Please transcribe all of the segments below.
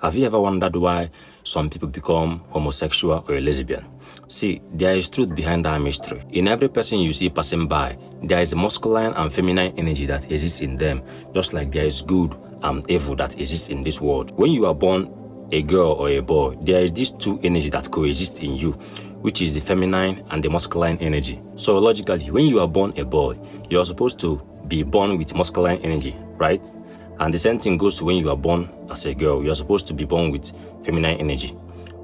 Have you ever wondered why some people become homosexual or a lesbian? See, there is truth behind that mystery. In every person you see passing by, there is a masculine and feminine energy that exists in them, just like there is good and evil that exists in this world. When you are born a girl or a boy, there is these two energies that coexist in you, which is the feminine and the masculine energy. So logically, when you are born a boy, you are supposed to be born with masculine energy, right? And the same thing goes to when you are born as a girl. You are supposed to be born with feminine energy.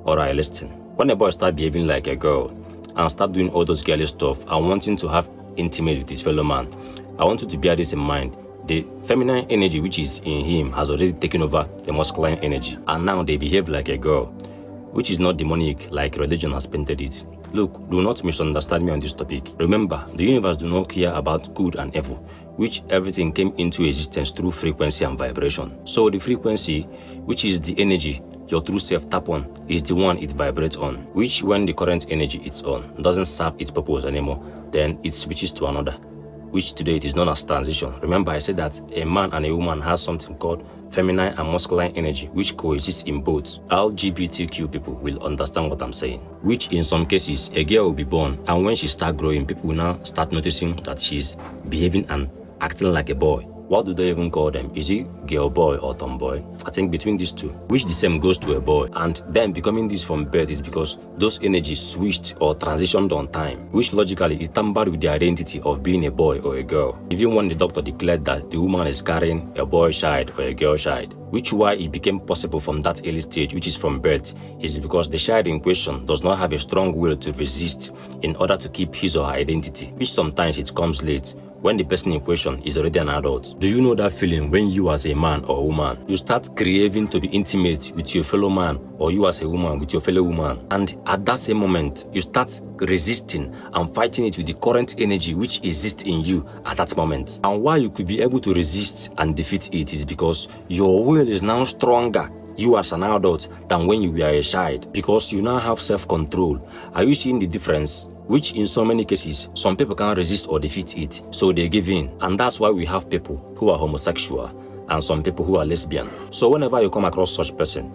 Alright, listen. When a boy starts behaving like a girl and start doing all those girly stuff and wanting to have intimate with his fellow man, I want you to bear this in mind. The feminine energy which is in him has already taken over the masculine energy. And now they behave like a girl, which is not demonic like religion has painted it. Look, do not misunderstand me on this topic. Remember, the universe do not care about good and evil, which everything came into existence through frequency and vibration. So the frequency, which is the energy your true self tap on, is the one it vibrates on, which when the current energy it's on doesn't serve its purpose anymore, then it switches to another, which today it is known as transition. Remember, I said that a man and a woman has something called feminine and masculine energy, which coexists in both. LGBTQ people will understand what I'm saying. Which in some cases, a girl will be born, and when she starts growing, people will now start noticing that she's behaving and acting like a boy. What do they even call them? Is it girl boy or tomboy? I think between these two, which the same goes to a boy. And then becoming this from birth is because those energies switched or transitioned on time, which logically it tampered with the identity of being a boy or a girl. Even when the doctor declared that the woman is carrying a boy child or a girl child, which why it became possible from that early stage, which is from birth, is because the child in question does not have a strong will to resist in order to keep his or her identity, which sometimes it comes late when the person in question is already an adult. Do you know that feeling when you as a man or woman, you start craving to be intimate with your fellow man, or you as a woman with your fellow woman, and at that same moment, you start resisting and fighting it with the current energy which exists in you at that moment. And why you could be able to resist and defeat it is because your will is now stronger, you as an adult, than when you were a child, because you now have self-control. Are you seeing the difference? Which in so many cases, some people can't resist or defeat it, so they give in. And that's why we have people who are homosexual and some people who are lesbian. So whenever you come across such person,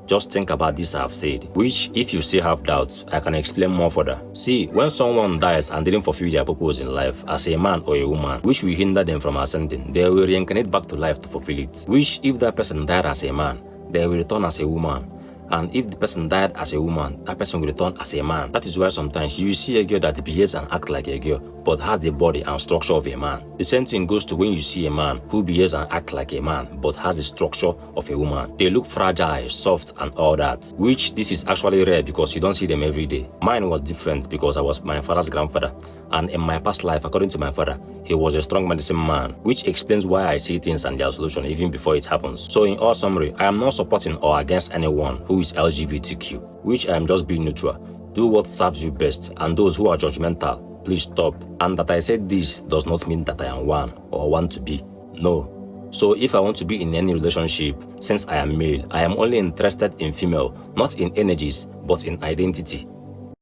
just think about this I have said, which if you still have doubts, I can explain more further. See, when someone dies and didn't fulfill their purpose in life as a man or a woman, which will hinder them from ascending, they will reincarnate back to life to fulfill it. Which if that person died as a man, they will return as a woman. And if the person died as a woman, that person will return as a man. That is why sometimes you see a girl that behaves and acts like a girl, but has the body and structure of a man. The same thing goes to when you see a man who behaves and acts like a man, but has the structure of a woman. They look fragile, soft, and all that, which this is actually rare because you don't see them every day. Mine was different because I was my father's grandfather. And in my past life, according to my father, he was a strong medicine man, which explains why I see things and their solution even before it happens. So in all summary, I am not supporting or against anyone who is LGBTQ, which I am just being neutral. Do what serves you best, and those who are judgmental, please stop. And that I said this does not mean that I am one or want to be. No. So if I want to be in any relationship, since I am male, I am only interested in female, not in energies, but in identity.